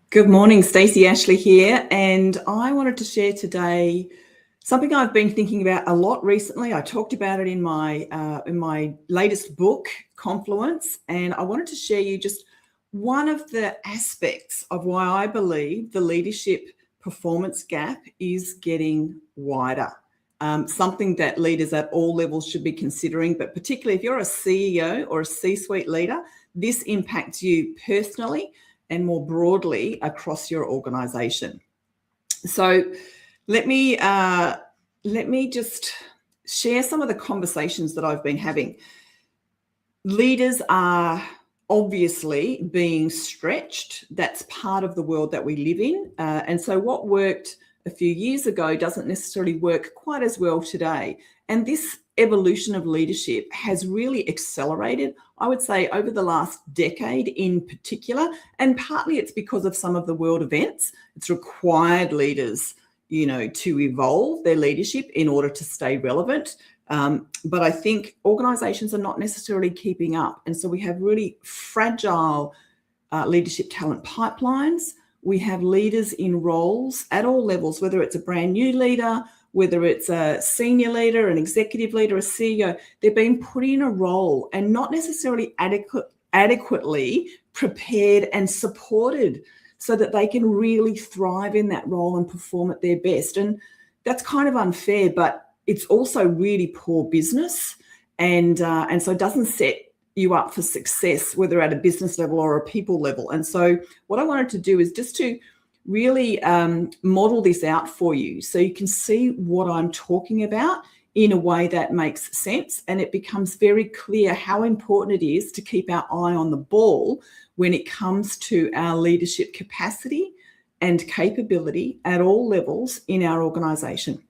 Good morning, Stacey Ashley here, and I wanted to share today something I've been thinking about a lot recently. I talked about it in my latest book, Confluence, and I wanted to share you just one of the aspects of why I believe the leadership performance gap is getting wider. Something that leaders at all levels should be considering, but particularly if you're a CEO or a C-suite leader, this impacts you personally and more broadly across your organization. So let me just share some of the conversations that I've been having. Leaders are obviously being stretched. That's part of the world that we live in. And so what worked a few years ago doesn't necessarily work quite as well today. And this evolution of leadership has really accelerated, I would say, over the last decade in particular. And partly it's because of some of the world events. It's required leaders, to evolve their leadership in order to stay relevant. But I think organizations are not necessarily keeping up. And so we have really fragile leadership talent pipelines. We have leaders in roles at all levels, whether it's a brand new leader, whether it's a senior leader, an executive leader, a CEO, they're being put in a role and not necessarily adequately prepared and supported so that they can really thrive in that role and perform at their best. And that's kind of unfair, but it's also really poor business. And so it doesn't set you up for success, whether at a business level or a people level. And so what I wanted to do is just to really model this out for you so you can see what I'm talking about in a way that makes sense, and it becomes very clear how important it is to keep our eye on the ball when it comes to our leadership capacity and capability at all levels in our organization.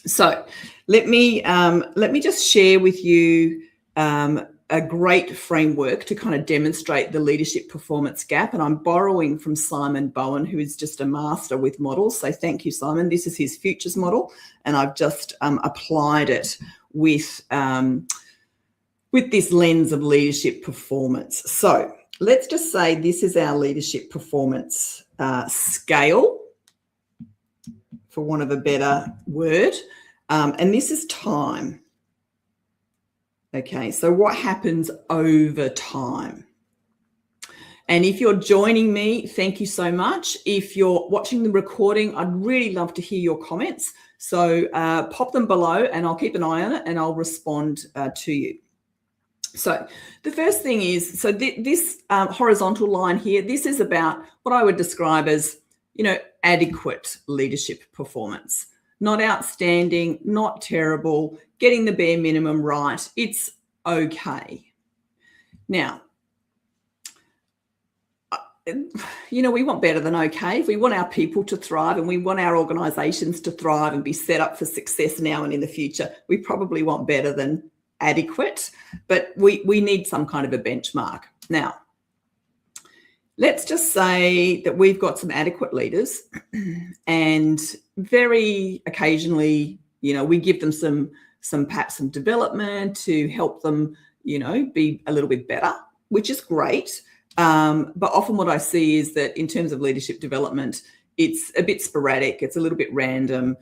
So let me just share with you a great framework to kind of demonstrate the leadership performance gap. And I'm borrowing from Simon Bowen, who is just a master with models. So thank you, Simon. This is his futures model, and I've just applied it with this lens of leadership performance. So let's just say this is our leadership performance scale, for want of a better word, and this is time. Okay, so what happens over time? And if you're joining me, thank you so much. If you're watching the recording, I'd really love to hear your comments. So pop them below and I'll keep an eye on it and I'll respond to you. So the first thing is, so this horizontal line here, this is about what I would describe as, adequate leadership performance. Not outstanding, not terrible, getting the bare minimum right. It's okay. Now, we want better than okay. If we want our people to thrive and we want our organizations to thrive and be set up for success now and in the future, we probably want better than adequate, but we need some kind of a benchmark. Now, let's just say that we've got some adequate leaders and very occasionally, we give them perhaps some development to help them, be a little bit better, which is great. But often what I see is that in terms of leadership development, it's a bit sporadic. It's a little bit random.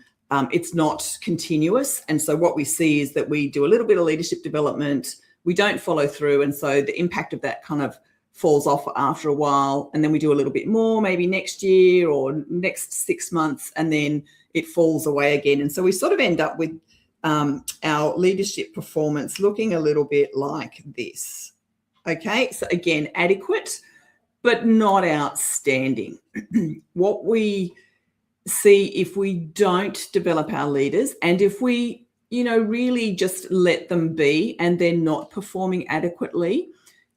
It's not continuous. And so what we see is that we do a little bit of leadership development. We don't follow through. And so the impact of that kind of falls off after a while, and then we do a little bit more, maybe next year or next 6 months, and then it falls away again. And so we sort of end up with our leadership performance looking a little bit like this. Okay, so again, adequate, but not outstanding. What we see if we don't develop our leaders and if we, really just let them be and they're not performing adequately,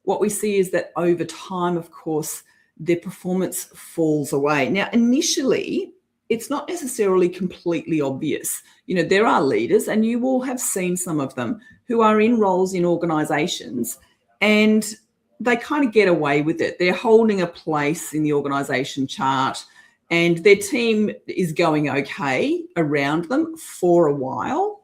what we see is that over time, of course, their performance falls away. Now, initially, it's not necessarily completely obvious. There are leaders, and you will have seen some of them, who are in roles in organizations and they kind of get away with it. They're holding a place in the organization chart and their team is going okay around them for a while.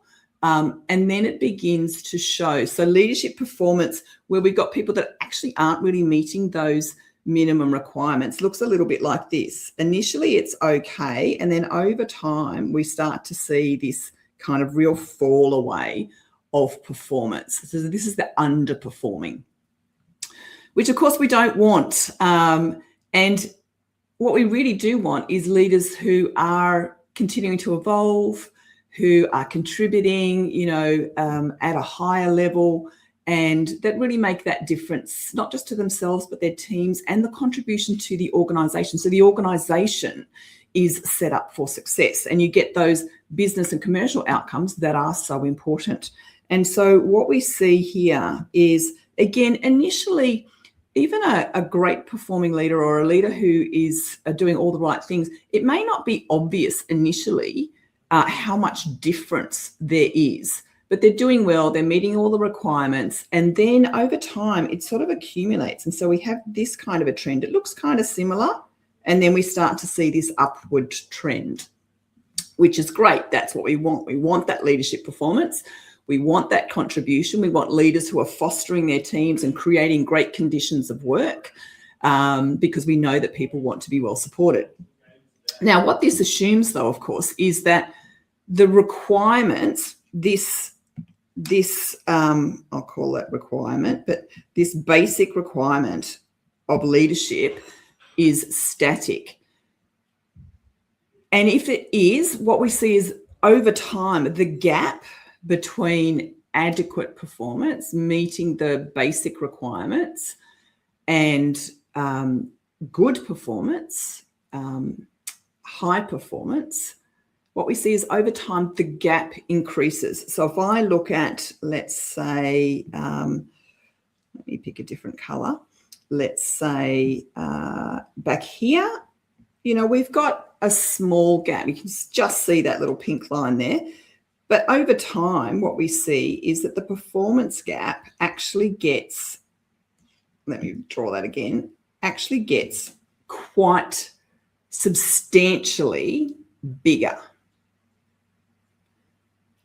And then it begins to show. So leadership performance, where we've got people that actually aren't really meeting those minimum requirements looks a little bit like this. Initially, it's okay. And then over time, we start to see this kind of real fall away of performance. So this is the underperforming, which of course we don't want. And what we really do want is leaders who are continuing to evolve, who are contributing, at a higher level, and that really make that difference, not just to themselves, but their teams and the contribution to the organisation. So the organisation is set up for success, and you get those business and commercial outcomes that are so important. And so what we see here is, again, initially, even a great performing leader or a leader who is doing all the right things, it may not be obvious initially how much difference there is, but they're doing well, they're meeting all the requirements, and then over time it sort of accumulates. And so we have this kind of a trend. It looks kind of similar, and then we start to see this upward trend, which is great. That's what we want. We want that leadership performance. We want that contribution. We want leaders who are fostering their teams and creating great conditions of work, because we know that people want to be well supported. Now, what this assumes, though, of course, is that the requirements, I'll call that requirement, but this basic requirement of leadership is static. And if it is, what we see is over time, the gap between adequate performance, meeting the basic requirements, and good performance, high performance, what we see is over time, the gap increases. So if I look at, let's say, let me pick a different color. Let's say back here, we've got a small gap. You can just see that little pink line there. But over time, what we see is that the performance gap actually gets, let me draw that again, actually gets quite substantially bigger.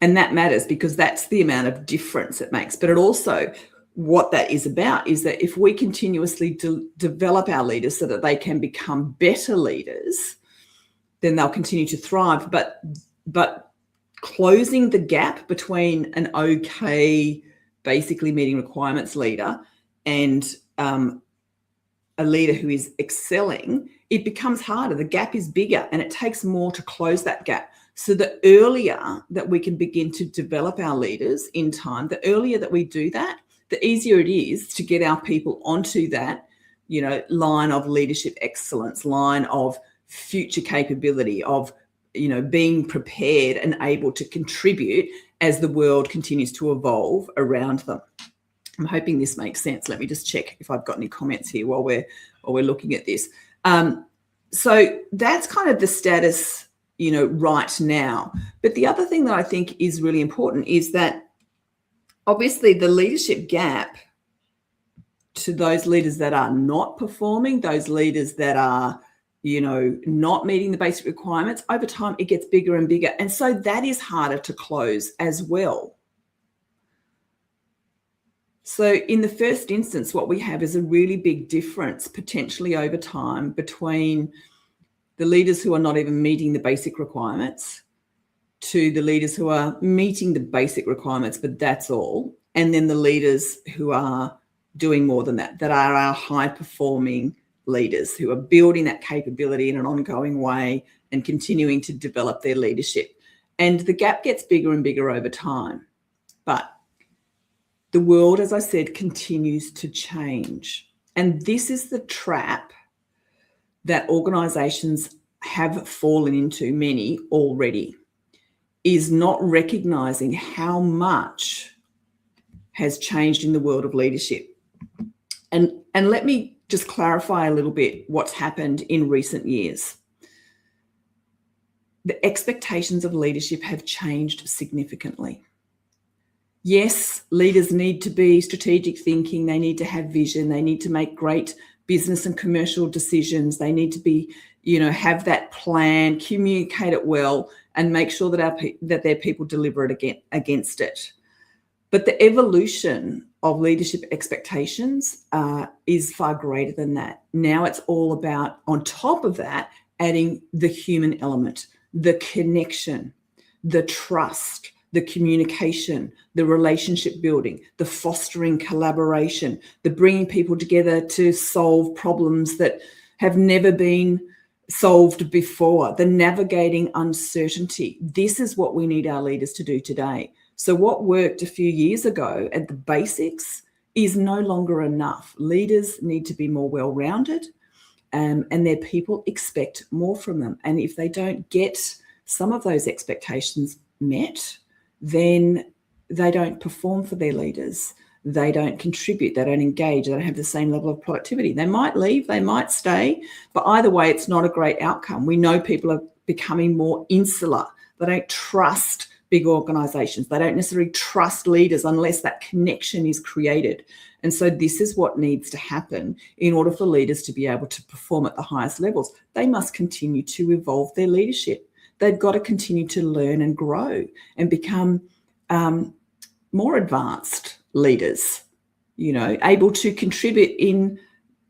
And that matters because that's the amount of difference it makes. But it also, what that is about is that if we continuously develop our leaders so that they can become better leaders, then they'll continue to thrive. But closing the gap between an okay, basically meeting requirements leader and a leader who is excelling, it becomes harder. The gap is bigger and it takes more to close that gap. So the earlier that we can begin to develop our leaders in time, the earlier that we do that, the easier it is to get our people onto that, line of leadership excellence, line of future capability, of being prepared and able to contribute as the world continues to evolve around them. I'm hoping this makes sense. Let me just check if I've got any comments here while we're looking at this. So that's kind of the status, right now. But the other thing that I think is really important is that obviously the leadership gap to those leaders that are not performing, those leaders that are not meeting the basic requirements, over time it gets bigger and bigger. And so that is harder to close as well. So in the first instance, what we have is a really big difference potentially over time between the leaders who are not even meeting the basic requirements to the leaders who are meeting the basic requirements, but that's all. And then the leaders who are doing more than that are our high performing leaders who are building that capability in an ongoing way and continuing to develop their leadership. And the gap gets bigger and bigger over time. But the world, as I said, continues to change. And this is the trap that organisations have fallen into, many already, is not recognising how much has changed in the world of leadership. And let me just clarify a little bit what's happened in recent years. The expectations of leadership have changed significantly. Yes, leaders need to be strategic thinking. They need to have vision. They need to make great business and commercial decisions. They need to be, have that plan, communicate it well, and make sure that that their people deliver it against it. But the evolution of leadership expectations is far greater than that. Now it's all about, on top of that, adding the human element, the connection, the trust, the communication, the relationship building, the fostering collaboration, the bringing people together to solve problems that have never been solved before, the navigating uncertainty. This is what we need our leaders to do today. So what worked a few years ago at the basics is no longer enough. Leaders need to be more well-rounded, and their people expect more from them. And if they don't get some of those expectations met, then they don't perform for their leaders. They don't contribute, they don't engage, they don't have the same level of productivity. They might leave, they might stay, but either way, it's not a great outcome. We know people are becoming more insular. They don't trust big organizations. They don't necessarily trust leaders unless that connection is created. And so this is what needs to happen in order for leaders to be able to perform at the highest levels. They must continue to evolve their leadership. They've got to continue to learn and grow and become more advanced leaders, able to contribute in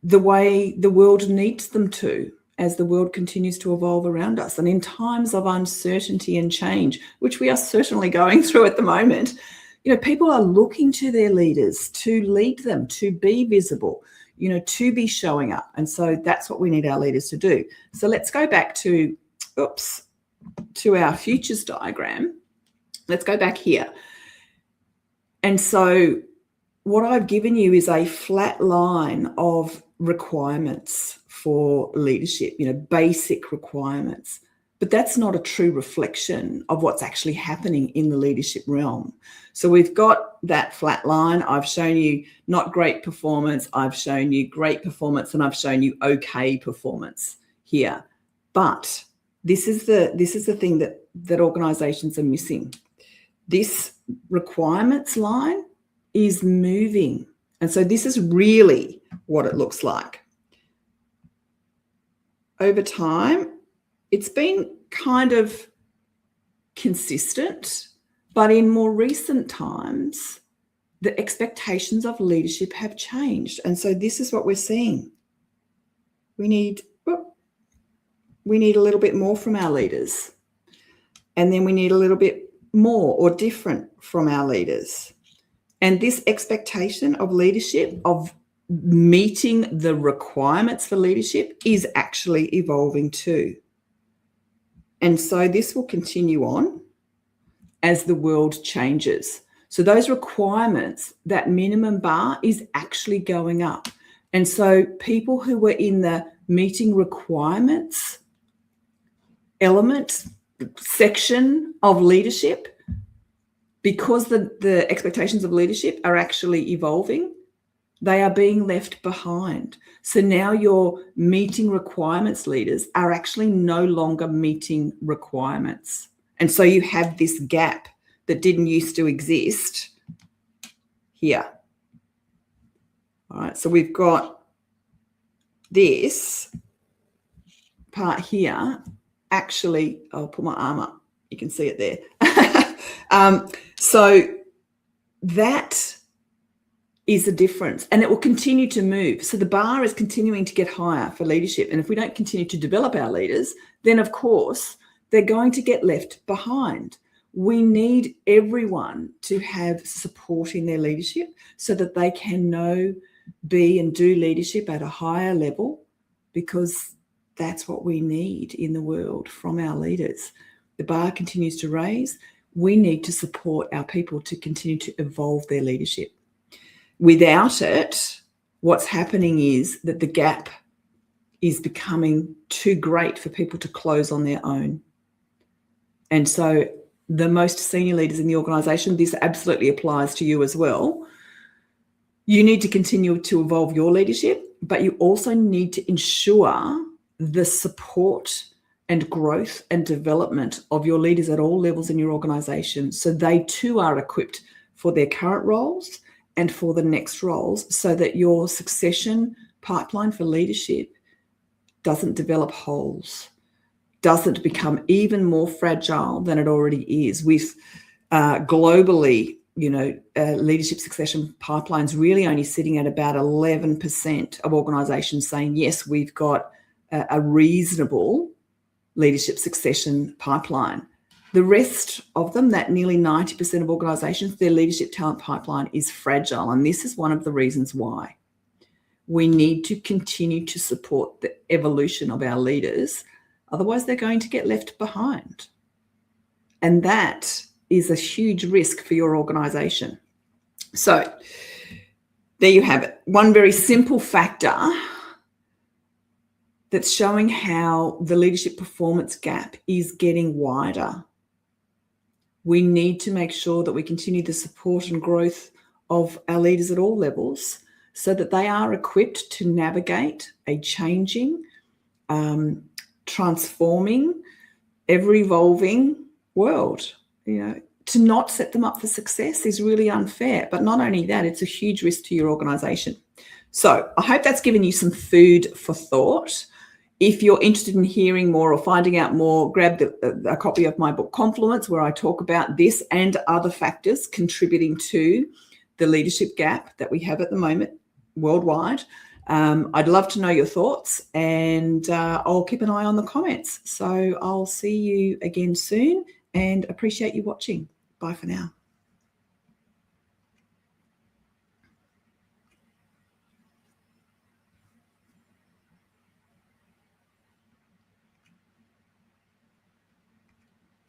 the way the world needs them to, as the world continues to evolve around us. And in times of uncertainty and change, which we are certainly going through at the moment, people are looking to their leaders to lead them, to be visible, to be showing up. And so that's what we need our leaders to do. So let's go back to our futures diagram. Let's go back here. And so what I've given you is a flat line of requirements for leadership, basic requirements. But that's not a true reflection of what's actually happening in the leadership realm. So we've got that flat line. I've shown you not great performance. I've shown you great performance, and I've shown you okay performance here. But this is the thing that organizations are missing. This requirements line is moving. And so this is really what it looks like. Over time, it's been kind of consistent, but in more recent times, the expectations of leadership have changed. And so this is what we're seeing. We need a little bit more from our leaders. And then we need a little bit more or different from our leaders. And this expectation of leadership, of meeting the requirements for leadership, is actually evolving too. And so this will continue on as the world changes. So those requirements, that minimum bar is actually going up. And so people who were in the meeting requirements element section of leadership, because the expectations of leadership are actually evolving, they are being left behind. So now your meeting requirements leaders are actually no longer meeting requirements. And so you have this gap that didn't used to exist here. All right, so we've got this part here. Actually, I'll put my arm up. You can see it there. So that is the difference, and it will continue to move. So the bar is continuing to get higher for leadership. And if we don't continue to develop our leaders, then of course they're going to get left behind. We need everyone to have support in their leadership so that they can know, be, and do leadership at a higher level, because that's what we need in the world from our leaders. The bar continues to raise. We need to support our people to continue to evolve their leadership. Without it, what's happening is that the gap is becoming too great for people to close on their own. And so the most senior leaders in the organisation, this absolutely applies to you as well. You need to continue to evolve your leadership, but you also need to ensure the support and growth and development of your leaders at all levels in your organisation, so they too are equipped for their current roles and for the next roles, so that your succession pipeline for leadership doesn't develop holes, doesn't become even more fragile than it already is. With globally, leadership succession pipelines really only sitting at about 11% of organisations saying, yes, we've got a reasonable leadership succession pipeline. The rest of them, that nearly 90% of organisations, their leadership talent pipeline is fragile. And this is one of the reasons why. We need to continue to support the evolution of our leaders. Otherwise, they're going to get left behind. And that is a huge risk for your organisation. So there you have it. One very simple factor that's showing how the leadership performance gap is getting wider. We need to make sure that we continue the support and growth of our leaders at all levels so that they are equipped to navigate a changing, transforming, ever-evolving world. To not set them up for success is really unfair. But not only that, it's a huge risk to your organisation. So I hope that's given you some food for thought. If you're interested in hearing more or finding out more, grab a copy of my book, Confluence, where I talk about this and other factors contributing to the leadership gap that we have at the moment worldwide. I'd love to know your thoughts, and I'll keep an eye on the comments. So I'll see you again soon and appreciate you watching. Bye for now.